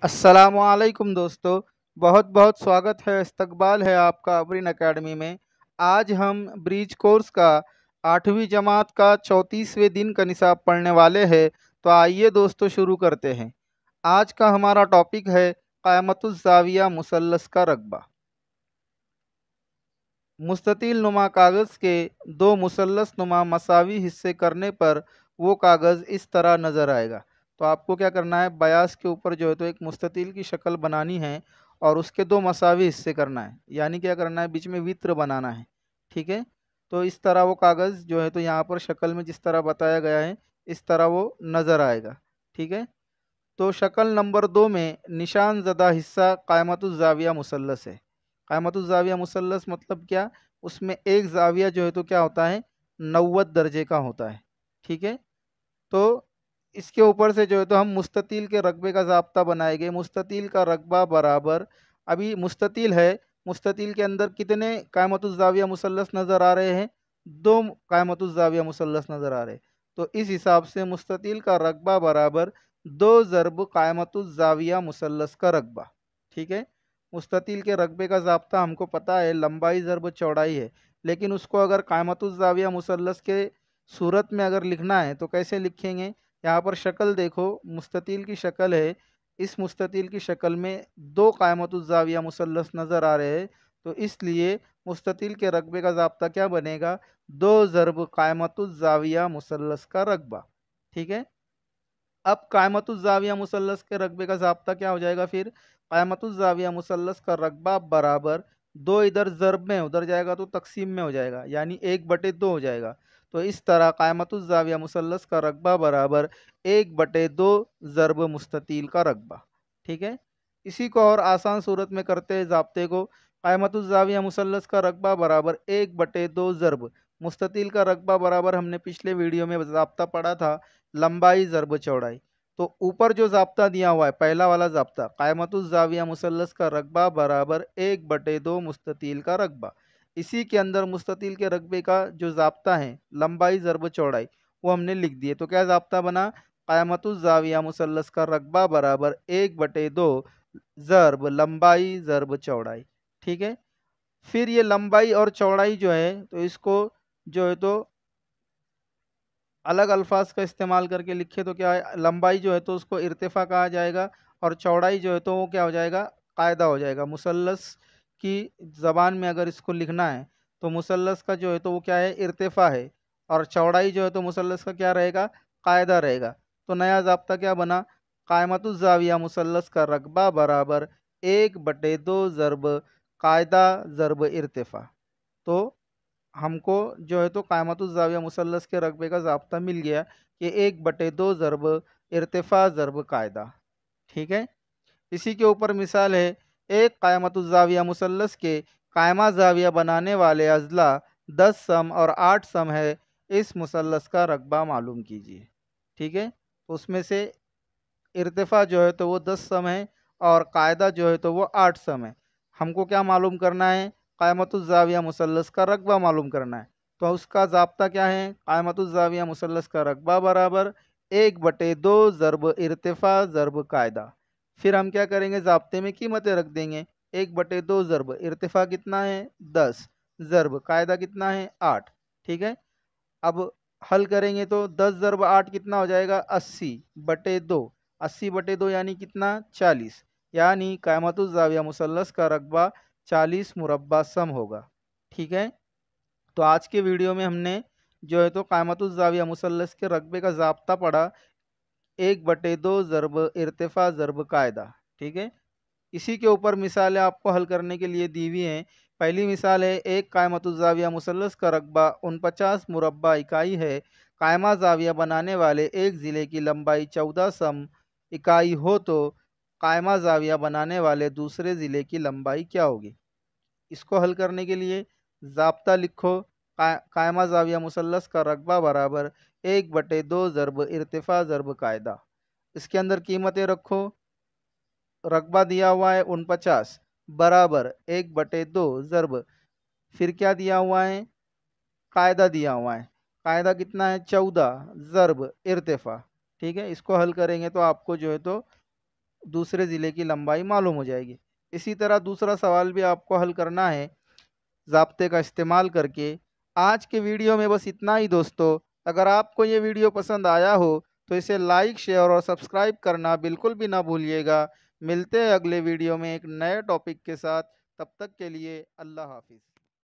अस्सलामुअलैकुम दोस्तों, बहुत बहुत स्वागत है, इस्तकबाल है आपका अबरीन एकेडमी में। आज हम ब्रीज कोर्स का 8वीं जमात का 34वें दिन का निसाब पढ़ने वाले हैं। तो आइए दोस्तों शुरू करते हैं। आज का हमारा टॉपिक है क़यामतुज़ ज़ाविया मुसल्लस का रकबा। मुस्ततिल नुमा कागज़ के दो मुसल्लस नुमा मसावी हिस्से करने पर वो कागज़ इस तरह नज़र आएगा। तो आपको क्या करना है, बयास के ऊपर जो है तो एक मुस्ततिल की शक्ल बनानी है और उसके दो मसावी हिस्से करना है, यानी क्या करना है, बीच में वित्र बनाना है। ठीक है। तो इस तरह वो कागज़ जो है तो यहाँ पर शक्ल में जिस तरह बताया गया है इस तरह वो नज़र आएगा। ठीक है। तो शक्ल नंबर 2 में निशान ज़दा हिस्सा क़यामतुज़ ज़ाविया मुसल्लस है। क़यामतुज़ ज़ाविया मुसल्लस मतलब क्या, उसमें एक ज़ाविया जो है तो क्या होता है, 90 दर्जे का होता है। ठीक है। तो इसके ऊपर से जो है तो हम मुस्ततील के रकबे का ज़ाब्ता बनाएंगे। मुस्ततील का रकबा बराबर, अभी मुस्ततील है, मुस्ततील के अंदर कितने क़यामतुज़ ज़ाविया मुसल्लस नज़र आ रहे हैं, दो क़यामतुज़ ज़ाविया मुसल्लस नज़र आ रहे हैं। तो इस हिसाब से मुस्ततील का रकबा बराबर दो ज़रब क़यामतुज़ ज़ाविया मुसल्लस का रकबा। ठीक है। मुस्ततील के रकबे का ज़ाब्ता हमको पता है, लंबाई ज़रब चौड़ाई है, लेकिन उसको अगर क़यामतुज़ ज़ाविया मुसल्लस के सूरत में अगर लिखना है तो कैसे लिखेंगे। यहाँ पर शक्ल देखो, मुस्ततील की शक्ल है, इस मुस्ततील की शक्ल में दो क़यामतुज़ ज़ाविया मुसल्लस नज़र आ रहे हैं। तो इसलिए मुस्ततील के रकबे का ज़ाब्ता क्या बनेगा, दो ज़रब क़यामतुज़ ज़ाविया मुसल्लस का रकबा। ठीक है। अब क़यामतुज़ ज़ाविया मुसल्लस के रकबे का ज़ाब्ता क्या हो जाएगा, फिर क़यामतुज़ ज़ाविया मुसल्लस का रकबा बराबर दो, इधर ज़रब में उधर जाएगा तो तक़सीम में हो जाएगा, यानी 1/2 हो जाएगा। तो इस तरह क़यामतुज़ ज़ाविया मुसल्लस का रकबा बराबर 1/2 ज़रब मुस्ततील का रकबा। ठीक है। इसी को और आसान सूरत में करते हैं ज़ाब्ते को। क़यामतुज़ ज़ाविया मुसल्लस का रकबा बराबर 1/2 ज़रब मुस्ततील का रकबा बराबर, हमने पिछले वीडियो में ज़ाब्ता पढ़ा था, लंबाई ज़रब चौड़ाई। तो ऊपर जो ज़ाब्ता दिया हुआ है, पहला वाला ज़ाब्ता, क़यामतुज़ ज़ाविया मुसल्लस का रकबा बराबर 1/2 मुस्ततील का रकबा। इसी के अंदर मुस्ततील के रकबे का जो ज़ाब्ता है, लंबाई ज़रब चौड़ाई, वो हमने लिख दिए। तो क्या ज़ाब्ता बना, क़यामतुज़ ज़ाविया मुसल्लस का रकबा बराबर 1/2 ज़रब लंबाई ज़रब चौड़ाई। ठीक है। फिर ये लंबाई और चौड़ाई जो है तो इसको जो है तो अलग अल्फाज का इस्तेमाल करके लिखे तो क्या है, लंबाई जो है तो उसको इर्तिफ़ा कहा जाएगा और चौड़ाई जो है तो वो क्या हो जाएगा, कायदा हो जाएगा। मुसल्लस की ज़बान में अगर इसको लिखना है तो मुसल्लस का जो है तो वो क्या है, इर्तिफ़ा है, और चौड़ाई जो है तो मुसल्लस का क्या रहेगा, कायदा रहेगा। तो नया ज़ाब्ता क्या बना, क़यामतुज़ ज़ाविया मुसल्लस का रकबा बराबर 1/2 ज़रब कायदा ज़रब इर्तिफ़ा। तो हमको जो है तो क़यामतुज़ ज़ाविया मुसल्लस के रकबे का ज़ाब्ता मिल गया कि 1/2 ज़रब इर्तिफ़ा ज़रब कायदा। ठीक है। इसी के ऊपर मिसाल है, एक क़यामतुज़ ज़ाविया मुसल्लस के कायमा ज़ाविया बनाने वाले अज़ला 10 सम और 8 सम है, इस मुसल्लस का रकबा मालूम कीजिए। ठीक है। उसमें से इर्तिफ़ा जो है तो वो 10 सम है और कायदा जो है तो वो 8 सम है। हमको क्या मालूम करना है, क़यामतुज़ ज़ाविया मुसल्लस का रकबा मालूम करना है। तो उसका ज़ाब्ता क्या है, क़यामतुज़ ज़ाविया मुसल्लस का रकबा बराबर 1/2 ज़रब इर्तिफ़ा ज़रब कायदा। फिर हम क्या करेंगे, ज़ाब्ते में कीमतें रख देंगे। 1/2 ज़रब इर्तिफ़ा कितना है, 10, ज़रब कायदा कितना है, 8। ठीक है। अब हल करेंगे तो 10 ज़रब 8 कितना हो जाएगा, 80/2। 80/2 यानी कितना, 40। यानी क़यामतुज़ ज़ाविया मुसल्लस का रकबा 40 मुरब्बा सम होगा। ठीक है। तो आज के वीडियो में हमने जो है तो क़यामतुज़ ज़ाविया मुसल्लस के रकबे का ज़ाब्ता पढ़ा, 1/2 ज़रब इर्तिफ़ा ज़रब कायदा। ठीक है। इसी के ऊपर मिसालें आपको हल करने के लिए दी हुई हैं। पहली मिसाल है, एक कायमतुज़ ज़ाविया मुसल्लस का रकबा 49 मुरब्बा इकाई है। कायमा ज़ाविया बनाने वाले एक ज़िले की लंबाई 14 सम इकाई हो तो कायमा ज़ाविया बनाने वाले दूसरे ज़िले की लंबाई क्या होगी। इसको हल करने के लिए ज़ाब्ता लिखो, कायमा ज़ाविया मुसल्लस का रकबा बराबर 1/2 ज़रब इर्तिफ़ा ज़रब कायदा। इसके अंदर कीमतें रखो, रकबा दिया हुआ है 49 बराबर 1/2 ज़रब, फिर क्या दिया हुआ है, कायदा दिया हुआ है, कायदा कितना है, 14 ज़रब इर्तिफ़ा। ठीक है। इसको हल करेंगे तो आपको जो है तो दूसरे ज़िले की लंबाई मालूम हो जाएगी। इसी तरह दूसरा सवाल भी आपको हल करना है ज़ाब्ते का इस्तेमाल करके। आज के वीडियो में बस इतना ही दोस्तों। अगर आपको ये वीडियो पसंद आया हो तो इसे लाइक, शेयर और सब्सक्राइब करना बिल्कुल भी ना भूलिएगा। मिलते हैं अगले वीडियो में एक नए टॉपिक के साथ। तब तक के लिए अल्लाह हाफ़िज़।